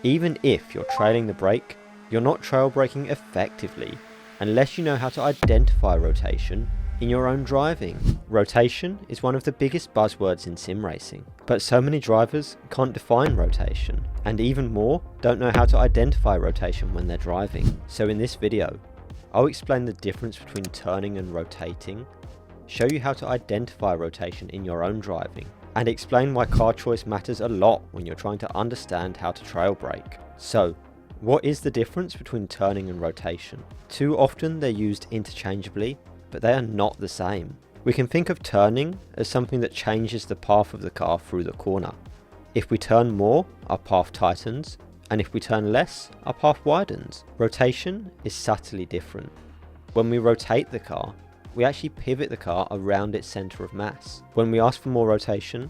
Even if you're trailing the brake, you're not trail braking effectively unless you know how to identify rotation in your own driving. Rotation is one of the biggest buzzwords in sim racing, but so many drivers can't define rotation, and even more, don't know how to identify rotation when they're driving. So in this video, I'll explain the difference between turning and rotating, show you how to identify rotation in your own driving, and explain why car choice matters a lot when you're trying to understand how to trail brake. So, what is the difference between turning and rotation? Too often they're used interchangeably, but they are not the same. We can think of turning as something that changes the path of the car through the corner. If we turn more, our path tightens, and if we turn less, our path widens. Rotation is subtly different. When we rotate the car, we actually pivot the car around its centre of mass. When we ask for more rotation,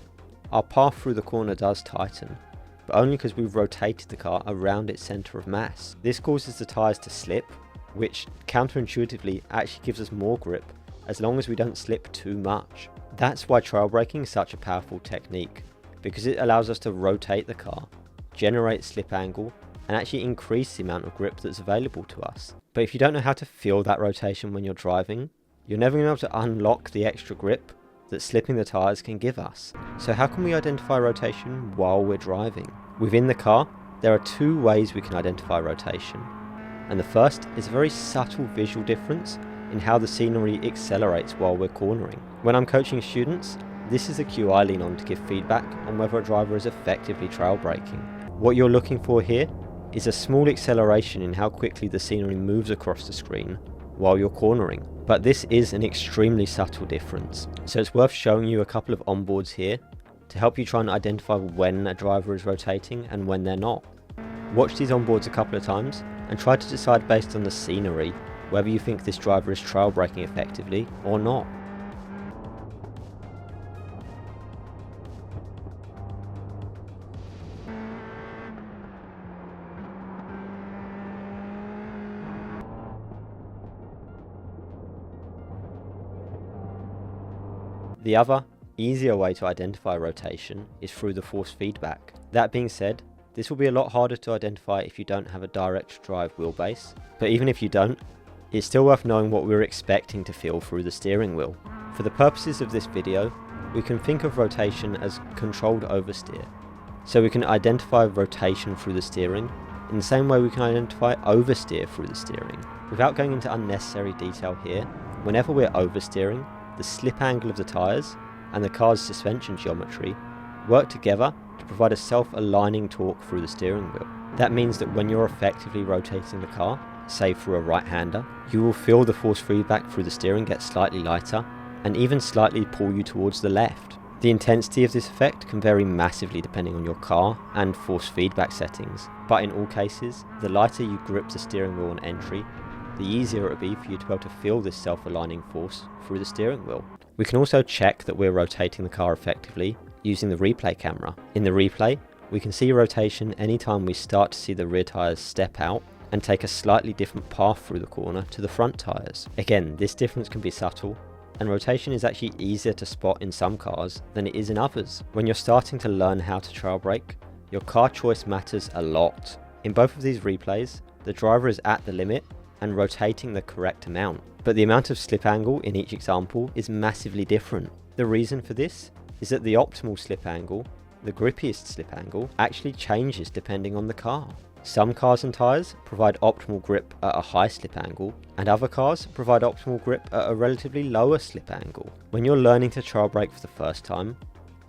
our path through the corner does tighten, but only because we've rotated the car around its centre of mass. This causes the tyres to slip, which counterintuitively actually gives us more grip as long as we don't slip too much. That's why trail braking is such a powerful technique, because it allows us to rotate the car, generate slip angle, and actually increase the amount of grip that's available to us. But if you don't know how to feel that rotation when you're driving, you're never going to be able to unlock the extra grip that slipping the tyres can give us. So how can we identify rotation while we're driving? Within the car, there are two ways we can identify rotation. And the first is a very subtle visual difference in how the scenery accelerates while we're cornering. When I'm coaching students, this is the cue I lean on to give feedback on whether a driver is effectively trail braking. What you're looking for here is a small acceleration in how quickly the scenery moves across the screen while you're cornering. But this is an extremely subtle difference, so it's worth showing you a couple of onboards here to help you try and identify when a driver is rotating and when they're not. Watch these onboards a couple of times and try to decide based on the scenery whether you think this driver is trail braking effectively or not. The other, easier way to identify rotation is through the force feedback. That being said, this will be a lot harder to identify if you don't have a direct drive wheelbase, but even if you don't, it's still worth knowing what we're expecting to feel through the steering wheel. For the purposes of this video, we can think of rotation as controlled oversteer. So we can identify rotation through the steering in the same way we can identify oversteer through the steering. Without going into unnecessary detail here, whenever we're oversteering, the slip angle of the tyres and the car's suspension geometry work together to provide a self-aligning torque through the steering wheel. That means that when you're effectively rotating the car, say through a right-hander, you will feel the force feedback through the steering get slightly lighter and even slightly pull you towards the left. The intensity of this effect can vary massively depending on your car and force feedback settings, but in all cases, the lighter you grip the steering wheel on entry, the easier it will be for you to be able to feel this self-aligning force through the steering wheel. We can also check that we're rotating the car effectively using the replay camera. In the replay, we can see rotation anytime we start to see the rear tyres step out and take a slightly different path through the corner to the front tyres. Again, this difference can be subtle, and rotation is actually easier to spot in some cars than it is in others. When you're starting to learn how to trail brake, your car choice matters a lot. In both of these replays, the driver is at the limit and rotating the correct amount, but the amount of slip angle in each example is massively different. The reason for this is that the optimal slip angle, the grippiest slip angle, actually changes depending on the car. Some cars and tyres provide optimal grip at a high slip angle, and other cars provide optimal grip at a relatively lower slip angle. When you're learning to trail brake for the first time,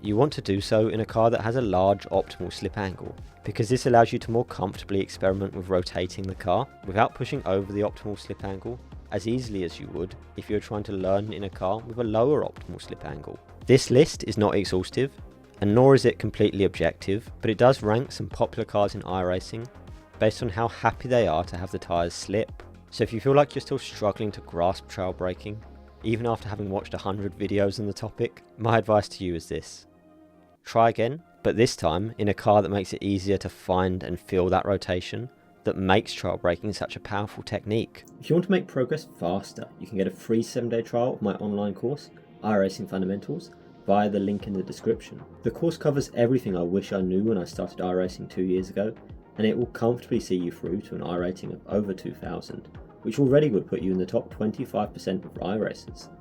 you want to do so in a car that has a large optimal slip angle, because this allows you to more comfortably experiment with rotating the car without pushing over the optimal slip angle as easily as you would if you're trying to learn in a car with a lower optimal slip angle. This list is not exhaustive, and nor is it completely objective, but it does rank some popular cars in iRacing based on how happy they are to have the tyres slip. So if you feel like you're still struggling to grasp trail braking, even after having watched 100 videos on the topic, my advice to you is this: try again, but this time in a car that makes it easier to find and feel that rotation that makes trail braking such a powerful technique. If you want to make progress faster, you can get a free 7-day trial of my online course, iRacing Fundamentals, via the link in the description. The course covers everything I wish I knew when I started iRacing 2 years ago, and it will comfortably see you through to an iRating of over 2000, which already would put you in the top 25% of iRacers.